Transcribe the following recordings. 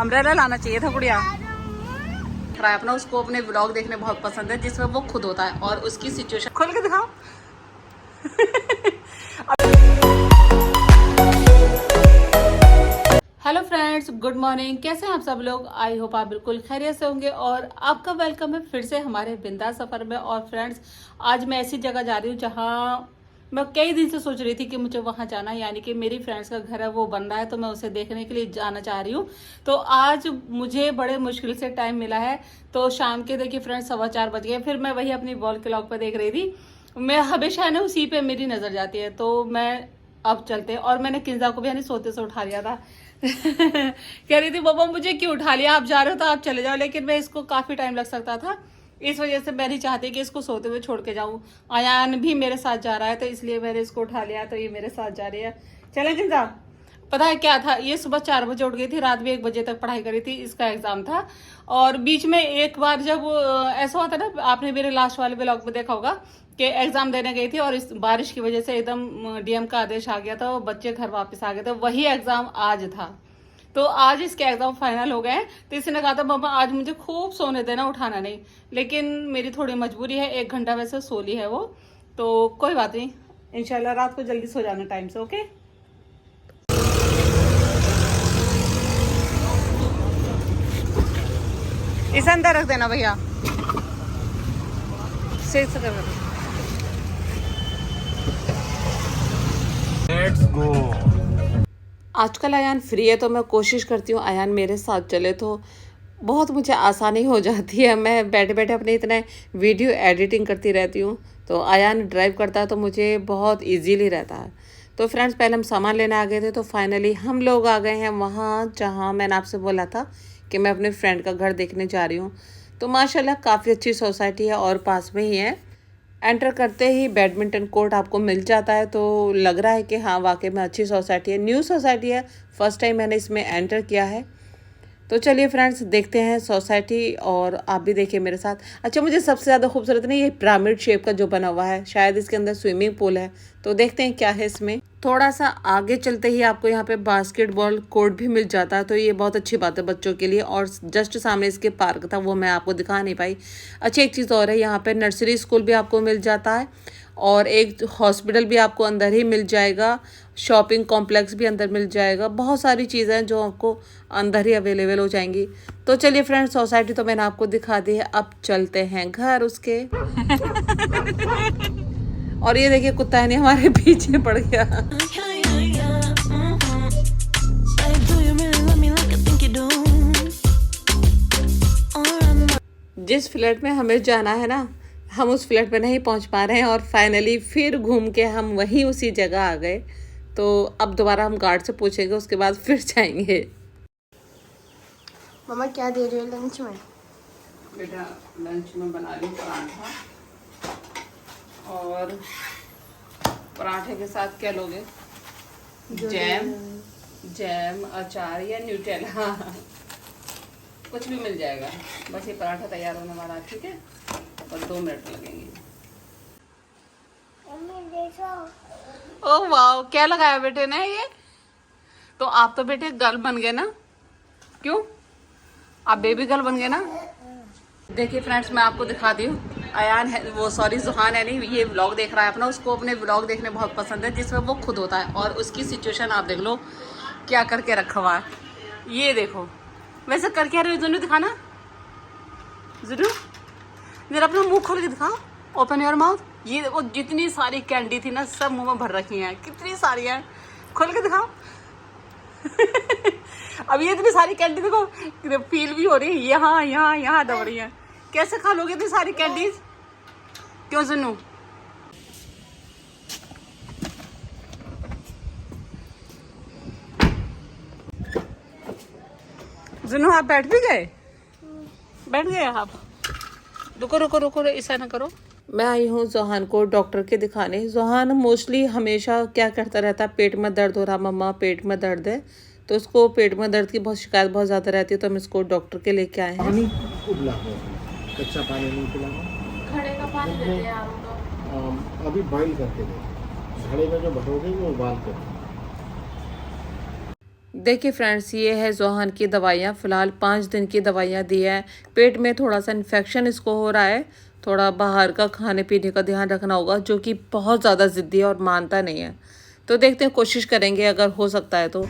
Umbrella लाना चाहिए था गुड़िया। अपना उसको अपने व्लॉग देखने बहुत पसंद है जिसमें वो खुद होता है और उसकी सिचुएशन खोल के दिखाओ। Hello friends, good morning. कैसे हैं आप सब लोग? आई होप आप बिल्कुल खैरियत से होंगे और आपका वेलकम है फिर से हमारे बिंदास सफर में। और फ्रेंड्स, आज मैं ऐसी जगह जा रही हूँ जहाँ मैं कई दिन से सोच रही थी कि मुझे वहाँ जाना है, यानी कि मेरी फ्रेंड्स का घर है वो बन रहा है, तो मैं उसे देखने के लिए जाना चाह रही हूँ। तो आज मुझे बड़े मुश्किल से टाइम मिला है। तो शाम के देखिए फ्रेंड्स 4:15 बज गए। फिर मैं वही अपनी वॉल क्लॉक पर देख रही थी। मैं हमेशा है ना उसी पे मेरी नजर जाती है। तो मैं अब चलते हैं। और मैंने किंजा को भी यानी सोते से उठा लिया था। कह रही थी पापा मुझे क्यों उठा लिया, आप जा रहे हो तो आप चले जाओ, लेकिन मैं इसको काफी टाइम लग सकता था, इस वजह से मैं नहीं चाहती कि इसको सोते हुए छोड़ के जाऊं। आयान भी मेरे साथ जा रहा है तो इसलिए मैंने इसको उठा लिया, तो ये मेरे साथ जा रही है। चले किंजा। पता है क्या था, ये सुबह 4 बजे उठ गई थी, रात भी 1 बजे तक पढ़ाई करी थी, इसका एग्जाम था। और बीच में एक बार जब ऐसा होता ना, आपने मेरे लास्ट वाले ब्लॉग में देखा होगा कि एग्जाम देने गई थी और इस बारिश की वजह से एकदम डीएम का आदेश आ गया था और बच्चे घर वापस आ गए थे। वही एग्जाम आज था, तो आज इसके एग्जाम फाइनल हो गए हैं। तो इसने कहा था मम्मा आज मुझे खूब सोने देना, उठाना नहीं, लेकिन मेरी थोड़ी मजबूरी है। 1 घंटा वैसे सो ली है वो, तो कोई बात नहीं, इंशाल्लाह रात को जल्दी सो जाना टाइम से। ओके, इसे अंदर रख देना भैया, से कर। Let's go. आजकल अयान फ्री है तो मैं कोशिश करती हूँ अयान मेरे साथ चले, तो बहुत मुझे आसानी हो जाती है। मैं बैठे बैठे अपने इतने वीडियो एडिटिंग करती रहती हूँ, तो अयान ड्राइव करता है तो मुझे बहुत इजीली रहता है। तो फ्रेंड्स, पहले हम सामान लेने आ गए थे, तो फाइनली हम लोग आ गए हैं वहाँ जहाँ मैंने आपसे बोला था कि मैं अपने फ्रेंड का घर देखने जा रही हूँ। तो माशाल्लाह काफ़ी अच्छी सोसाइटी है और पास में ही है। एंटर करते ही बैडमिंटन कोर्ट आपको मिल जाता है, तो लग रहा है कि हाँ वाकई में अच्छी सोसाइटी है, न्यू सोसाइटी है, फर्स्ट टाइम मैंने इसमें एंटर किया है। तो चलिए फ्रेंड्स देखते हैं सोसाइटी, और आप भी देखिए मेरे साथ। अच्छा, मुझे सबसे ज़्यादा खूबसूरत नहीं ये पिरामिड शेप का जो बना हुआ है, शायद इसके अंदर स्विमिंग पूल है, तो देखते हैं क्या है इसमें। थोड़ा सा आगे चलते ही आपको यहाँ पे बास्केटबॉल कोर्ट भी मिल जाता है, तो ये बहुत अच्छी बात है बच्चों के लिए। और जस्ट सामने इसके पार्क था, वो मैं आपको दिखा नहीं पाई। अच्छी एक चीज़ और है, यहाँ पे नर्सरी स्कूल भी आपको मिल जाता है और एक हॉस्पिटल भी आपको अंदर ही मिल जाएगा, शॉपिंग कॉम्प्लेक्स भी अंदर मिल जाएगा, बहुत सारी चीज़ें हैं जो आपको अंदर ही अवेलेबल हो जाएंगी। तो चलिए फ्रेंड्स, सोसाइटी तो मैंने आपको दिखा दी है, अब चलते हैं घर उसके। और ये देखिए कुत्ता है नहीं हमारे पीछे पड़ गया। जिस फ्लैट में हमें जाना है ना, हम उस फ्लैट पे नहीं पहुंच पा रहे हैं और फाइनली फिर घूम के हम वहीं उसी जगह आ गए। तो अब दोबारा हम गार्ड से पूछेंगे, उसके बाद फिर जाएंगे। मम्मा क्या दे रही हो लंच में? बेटा लंच में बना रही पराठा, और पराठे के साथ क्या लोगे? जैम, अचार या न्यूटेला, कुछ भी मिल जाएगा। बस ये पराठा तैयार होने वाला है, ठीक है, और 2 मिनट लगेंगे। ओह वाह, क्या लगाया बेटे ने ये? तो आप तो बेटे गर्ल बन गए ना? क्यों, आप बेबी गर्ल बन गए ना? देखिए फ्रेंड्स, मैं आपको दिखा दी हूँ, अयान है वो, सॉरी जुहान है नहीं, ये व्लॉग देख रहा है अपना, उसको अपने व्लॉग देखने बहुत पसंद है जिसमें वो खुद होता है। और उसकी सिचुएशन आप देख लो क्या करके रखा हुआ है, ये देखो। वैसे कर क्या रहे हो, जरूर दिखाना, जरूर जरा अपना मुंह खोल के दिखाओ, ओपन योर माउथ। ये देखो जितनी सारी कैंडी थी ना, सब मुंह में भर रखी हैं, कितनी सारी हैं, खोल के दिखाओ। अब ये इतनी सारी कैंडी देखो, फील भी हो रही है, यहाँ यहाँ यहाँ दब रही है। कैसे खा लोगे इतनी सारी कैंडीज? क्यों सुनू? जुनू आप बैठ भी गए? बैठ गए आप? रुको रुको रुको, ऐसा ना करो। मैं आई हूँ जोहान को डॉक्टर के दिखाने। जोहान मोस्टली हमेशा क्या करता रहता है, पेट में दर्द हो रहा मम्मा, पेट में दर्द है, तो उसको पेट में दर्द की बहुत शिकायत बहुत ज़्यादा रहती है, तो हम इसको डॉक्टर के लेके आए हैं। पानी उबला हो, कच्चा पानी नहीं पिलाना, घड़े का पानी देते हैं आप? अभी बॉईल करके दे, घड़े में जो भरोगे वो उबाल कर। देखिए फ्रेंड्स, ये है जोहान की दवाइयाँ। फ़िलहाल 5 दिन की दवाइयाँ दी है। पेट में थोड़ा सा इन्फेक्शन इसको हो रहा है, थोड़ा बाहर का खाने पीने का ध्यान रखना होगा, जो कि बहुत ज़्यादा ज़िद्दी है और मानता नहीं है। तो देखते हैं, कोशिश करेंगे अगर हो सकता है तो।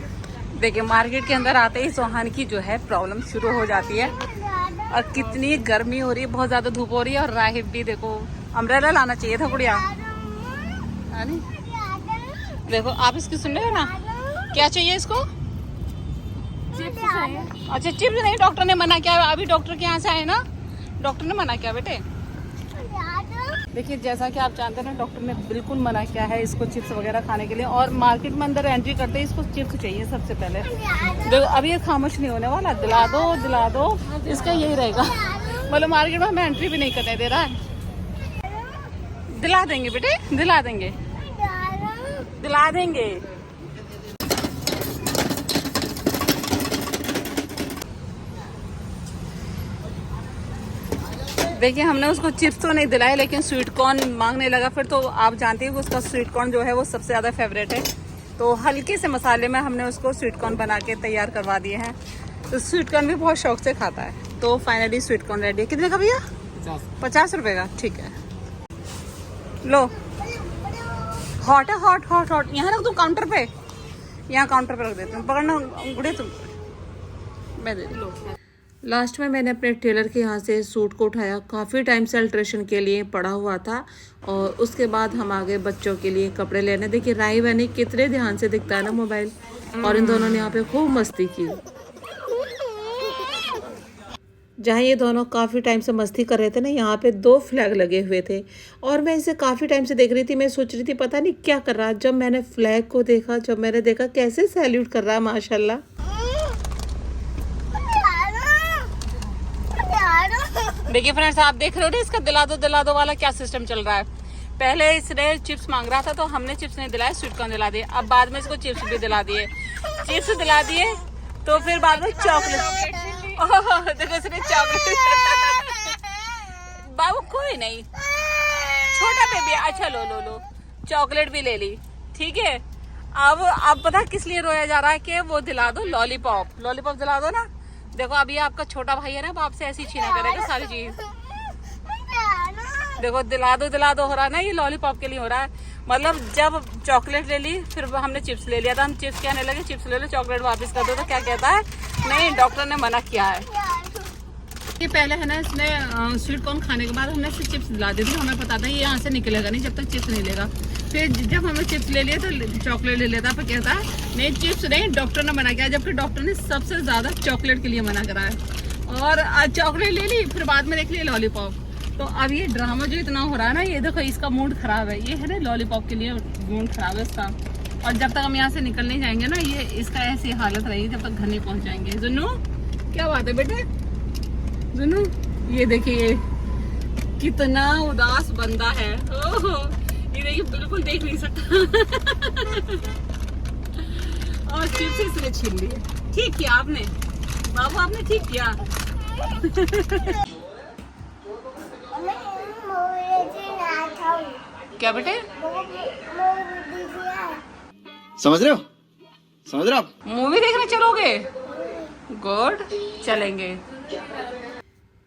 देखिए मार्केट के अंदर आते ही जोहान की जो है प्रॉब्लम शुरू हो जाती है। और कितनी गर्मी हो रही है, बहुत ज़्यादा धूप हो रही है। और राहिब भी देखो, अम्ब्रेला लाना चाहिए था गुड़िया, है नी? देखो आप इसकी सुन रहे हो ना, क्या चाहिए इसको? चिप्स चाहिए। अच्छा चिप्स नहीं, डॉक्टर ने मना किया। अभी डॉक्टर के यहाँ से आए ना, डॉक्टर ने मना किया बेटे। देखिए जैसा कि आप जानते हैं ना, डॉक्टर ने बिल्कुल मना किया है इसको चिप्स वगैरह खाने के लिए। और मार्केट में अंदर एंट्री करते ही इसको चिप्स चाहिए सबसे पहले। देखो अभी ये खामोश नहीं होने वाला, दिला दो इसका यही रहेगा। मतलब मार्केट में हमें एंट्री भी नहीं करने दे रहा है। दिला देंगे बेटे, दिला देंगे। देखिए हमने उसको चिप्स तो नहीं दिलाए, लेकिन स्वीट कॉर्न मांगने लगा। फिर तो आप जानते हैं कि उसका स्वीट कॉर्न जो है वो सबसे ज़्यादा फेवरेट है। तो हल्के से मसाले में हमने उसको स्वीट कॉर्न बना के तैयार करवा दिए हैं। तो स्वीट कॉर्न भी बहुत शौक से खाता है। तो फाइनली स्वीट कॉर्न रेडी है। कितने का भैया? 50 रुपये का। ठीक है लो। हॉट है, हॉट। यहाँ रख दूँ काउंटर पे? यहाँ काउंटर पे रख देती हूँ। पकड़ना गुड़े तुम, मैं दे लो। लास्ट में मैंने अपने टेलर के यहाँ से सूट को उठाया। काफ़ी टाइम से अल्ट्रेशन के लिए पड़ा हुआ था। और उसके बाद हम आ गए बच्चों के लिए कपड़े लेने। देखिए राही बहनी कितने ध्यान से दिखता है ना मोबाइल। और इन दोनों ने यहाँ पे खूब मस्ती की। जहाँ ये दोनों काफ़ी टाइम से मस्ती कर रहे थे ना, यहाँ पे 2 फ्लैग लगे हुए थे। और मैं इसे काफ़ी टाइम से देख रही थी। मैं सोच रही थी पता नहीं क्या कर रहा है। जब मैंने फ्लैग को देखा, जब मैंने देखा कैसे सैल्यूट कर रहा है माशाल्लाह। देखिए फ्रेंड्स, आप देख रहे हो ना इसका दिला दो वाला क्या सिस्टम चल रहा है। पहले इसने चिप्स मांग रहा था तो हमने चिप्स नहीं दिलाए, स्वीट कॉर्न दिला दिए। अब बाद में इसको चिप्स भी दिला दिए। चिप्स दिला दिए तो फिर बाद में चॉकलेट। देखो इसने चॉकलेट। बाबू कोई नहीं, छोटा बेबी। अच्छा लो चॉकलेट भी ले ली। ठीक है, अब पता किस लिए रोया जा रहा है कि वो दिला दो लॉलीपॉप दिला दो ना। देखो अभी आपका छोटा भाई है ना, बाप से ऐसी छीना करेगा सारी चीज। देखो दिला दो हो रहा है ना, ये लॉलीपॉप के लिए हो रहा है। मतलब जब चॉकलेट ले ली, फिर हमने चिप्स ले लिया था। हम चिप्स कहने लगे चिप्स ले लो, चॉकलेट वापस कर दो। तो क्या कहता है, नहीं डॉक्टर ने मना किया है। ये पहले है ना, इसने स्वीट कॉर्न खाने के बाद हमने इसे चिप्स दिला दी थी। हमें पता था ये यहाँ से निकलेगा नहीं जब तक चिप्स नहीं लेगा। फिर जब हमें चिप्स ले लिए तो चॉकलेट ले लेता। फिर कहता है नहीं चिप्स नहीं, डॉक्टर ने मना किया। जबकि डॉक्टर ने सबसे ज़्यादा चॉकलेट के लिए मना करा है। और चॉकलेट ले ली, फिर बाद में देख लिया लॉलीपॉप। तो अब ये ड्रामा जो इतना हो रहा है ना, ये देखो इसका मूड खराब है। ये है ना लॉलीपॉप के लिए मूड खराब है इसका। और जब तक हम यहाँ से निकल नहीं जाएंगे ना, ये इसका ऐसी हालत रहेगी जब तक घर नहीं पहुँच जाएंगे। जुन्नू क्या बात है बेटे? जुन्नू ये देखिए कितना उदास बंदा है। ओहो ये देखिए बिल्कुल देख नहीं सकता। और चिप्स इसने छीन लिए। ठीक किया आपने बाबू, आपने ठीक किया। क्या बेटे? समझ रहे हो आप? मूवी देखने चलोगे? गुड, चलेंगे।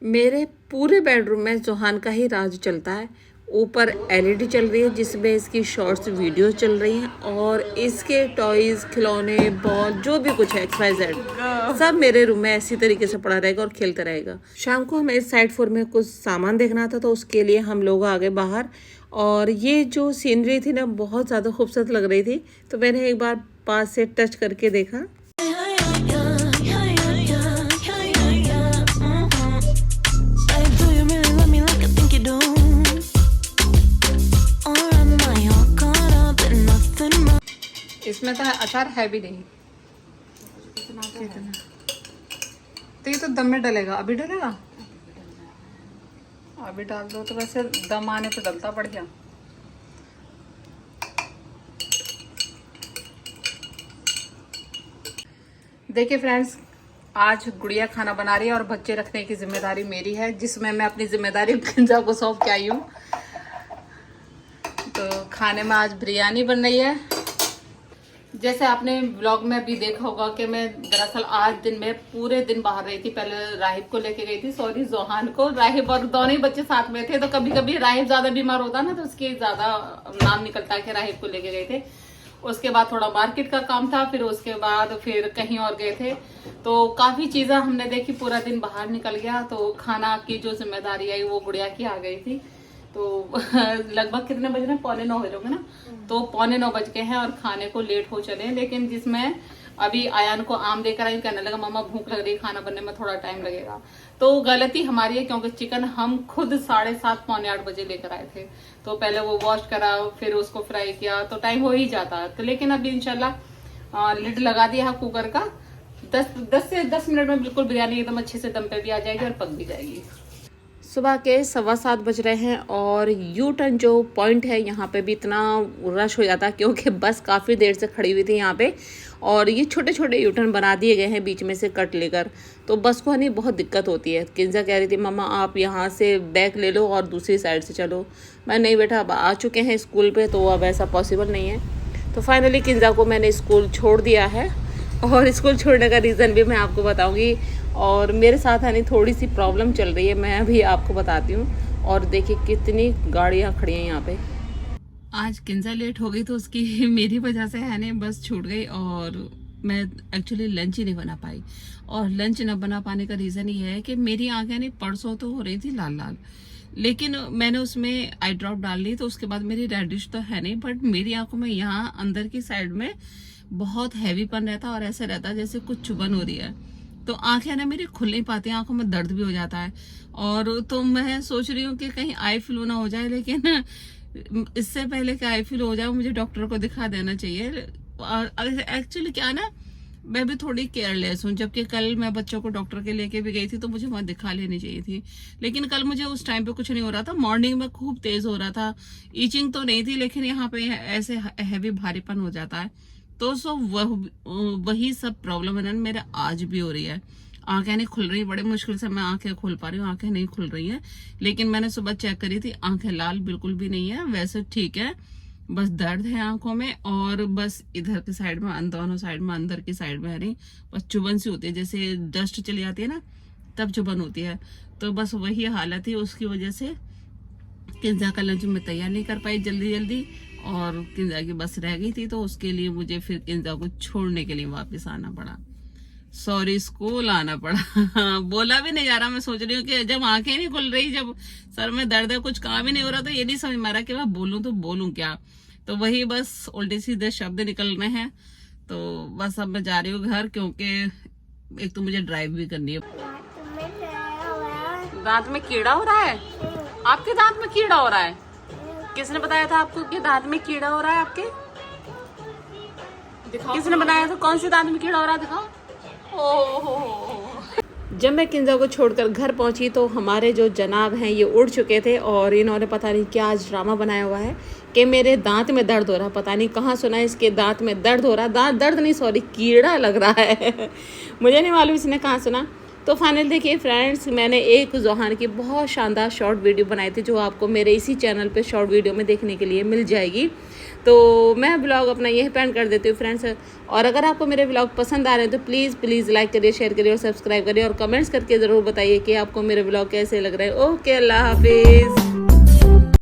मेरे पूरे बेडरूम में जोहान का ही राज चलता है। ऊपर एलईडी चल रही है जिसमें इसकी शॉर्ट्स वीडियो चल रही हैं। और इसके टॉयज, खिलौने, बॉल, जो भी कुछ है XYZ सब मेरे रूम में ऐसी तरीके से पड़ा रहेगा और खेलता रहेगा। शाम को हमें इस साइड 4 में कुछ सामान देखना था, तो उसके लिए हम लोग आ गए बाहर। और ये जो सीनरी थी ना, बहुत ज़्यादा खूबसूरत लग रही थी। तो मैंने एक बार पास से टच करके देखा। इसमें तो अचार है भी नहीं। तो ये तो दम में डलेगा। अभी डलेगा? अभी डाल दो तो वैसे दम आने पे डलता पड़ गया। देखिए फ्रेंड्स, आज गुड़िया खाना बना रही है और बच्चे रखने की जिम्मेदारी मेरी है, जिसमें मैं अपनी जिम्मेदारी गुंजा को सौंप के आई हूँ। तो खाने में आज बिरयानी बन रही है। जैसे आपने व्लॉग में अभी देखा होगा कि मैं दरअसल आज दिन में पूरे दिन बाहर रही थी। पहले राहिब को लेके गई थी, सॉरी जोहान को। राहिब और दोनों ही बच्चे साथ में थे, तो कभी कभी राहिब ज्यादा बीमार होता ना, तो उसके ज्यादा नाम निकलता है कि राहिब को लेके गए थे। उसके बाद थोड़ा मार्केट का काम था, फिर उसके बाद फिर कहीं और गए थे, तो काफी चीजें हमने देखी। पूरा दिन बाहर निकल गया। तो खाना की जो जिम्मेदारी आई वो गुड़िया की आ गई थी। तो लगभग कितने बज रहे हैं? 8:45 हो रहे होंगे ना। तो 8:45 बज गए हैं और खाने को लेट हो चले हैं। लेकिन जिसमें अभी आयान को आम देकर आई, कहने लगा मम्मा भूख लग रही है, खाना बनने में थोड़ा टाइम लगेगा। तो गलती हमारी है, क्योंकि चिकन हम खुद 7:30 पौने 8 बजे लेकर आए थे। तो पहले वो वॉश करा, फिर उसको फ्राई किया, तो टाइम हो ही जाता है। तो लेकिन अभी इंशाल्लाह लिड लगा दिया है कुकर का। 10 से 10 मिनट में बिल्कुल बिरयानी एकदम अच्छे से दम पे भी आ जाएगी और पक भी जाएगी। सुबह के 7:15 बज रहे हैं और यू टर्न जो पॉइंट है यहाँ पे भी इतना रश हो जाता है, क्योंकि बस काफ़ी देर से खड़ी हुई थी यहाँ पे। और ये छोटे छोटे यू टर्न बना दिए गए हैं बीच में से कट लेकर, तो बस को नहीं बहुत दिक्कत होती है। किंजा कह रही थी मम्मा आप यहाँ से बैक ले लो और दूसरी साइड से चलो। मैं नहीं बेटा, अब आ चुके हैं स्कूल पे, तो अब ऐसा पॉसिबल नहीं है। तो फाइनली किंजा को मैंने स्कूल छोड़ दिया है, और स्कूल छोड़ने का रीज़न भी मैं आपको बताऊँगी। और मेरे साथ है नहीं थोड़ी सी प्रॉब्लम चल रही है, मैं अभी आपको बताती हूँ। और देखिए कितनी गाड़ियाँ खड़ी हैं यहाँ पे। आज किंजा लेट हो गई, तो उसकी मेरी वजह से है नहीं बस छूट गई, और मैं एक्चुअली लंच ही नहीं बना पाई। और लंच न बना पाने का रीज़न ये है कि मेरी आंखें नहीं परसों तो हो रही थी लाल लाल, लेकिन मैंने उसमें आई ड्रॉप डाल ली, तो उसके बाद मेरी रेडिश तो है नहीं, बट मेरी आंखों में यहाँ अंदर की साइड में बहुत हैवीपन रहता है और ऐसा रहता है जैसे कुछ चुभन हो रही है। तो आंखें ना मेरी खुल नहीं पाती, आंखों में दर्द भी हो जाता है। और तो मैं सोच रही हूँ कि कहीं आई फ्लू ना हो जाए, लेकिन इससे पहले कि आई फ्लू हो जाए मुझे डॉक्टर को दिखा देना चाहिए। और एक्चुअली क्या ना, मैं भी थोड़ी केयरलेस हूँ। जबकि कल मैं बच्चों को डॉक्टर के लेके भी गई थी, तो मुझे वहाँ दिखा लेनी चाहिए थी। लेकिन कल मुझे उस टाइम पे कुछ नहीं हो रहा था, मॉर्निंग में खूब तेज हो रहा था, ईचिंग तो नहीं थी, लेकिन यहाँ पे ऐसे हैवी भारीपन हो जाता है। तो वही सब प्रॉब्लम है ना मेरे आज भी हो रही है। आंखें नहीं खुल रही, बड़े मुश्किल से मैं आंखें खोल पा रही हूँ, आंखें नहीं खुल रही हैं। लेकिन मैंने सुबह चेक करी थी, आंखें लाल बिल्कुल भी नहीं है, वैसे ठीक है। बस दर्द है आंखों में, और बस इधर की साइड में, दोनों साइड में, अंदर की साइड में है नहीं, बस चुभन सी होती है, जैसे डस्ट चली जाती है ना तब चुभन होती है। तो बस वही हालत थी, उसकी वजह से किंजा का लंच में तैयार नहीं कर पाई जल्दी, और किंजा की बस रह गई थी, तो उसके लिए मुझे फिर किंजा को छोड़ने के लिए वापस आना पड़ा। सॉरी, स्कूल आना पड़ा। बोला भी नहीं जा रहा। मैं सोच रही हूँ कि जब आंखें नहीं खुल रही, जब सर में दर्द है, कुछ काम ही नहीं हो रहा, तो ये नहीं समझ में आ रहा कि मैं बोलूं तो बोलूं क्या। तो वही बस उल्टे सीधे शब्द निकल रहे हैं। तो बस अब मैं जा रही हूँ घर, क्योंकि एक तो मुझे ड्राइव भी करनी है। दांत में कीड़ा हो रहा है? आपके दांत में कीड़ा हो रहा है? किसने बताया था आपको कि दांत में कीड़ा हो रहा है आपके? किसने बताया था? कौन से दांत में कीड़ा हो रहा है? दिखाओ। जब मैं किंजा को छोड़कर घर पहुंची, तो हमारे जो जनाब हैं ये उड़ चुके थे, और इन्होंने पता नहीं क्या आज ड्रामा बनाया हुआ है कि मेरे दांत में दर्द हो रहा है। पता नहीं कहाँ सुना है इसके दांत में दर्द हो रहा है। दांत दर्द नहीं, सॉरी, कीड़ा लग रहा है। मुझे नहीं मालूम इसने कहाँ सुना। तो फाइनल देखिए फ्रेंड्स, मैंने एक जोहान की बहुत शानदार शॉर्ट वीडियो बनाई थी, जो आपको मेरे इसी चैनल पे शॉर्ट वीडियो में देखने के लिए मिल जाएगी। तो मैं ब्लॉग अपना यही पेंड कर देती हूँ फ्रेंड्स। और अगर आपको मेरे ब्लॉग पसंद आ रहे हैं तो प्लीज़ लाइक करिए, शेयर करिए और सब्सक्राइब करिए, और कमेंट्स करके ज़रूर बताइए कि आपको मेरे ब्लॉग कैसे लग रहे हैं। ओके, अल्लाह हाफिज़।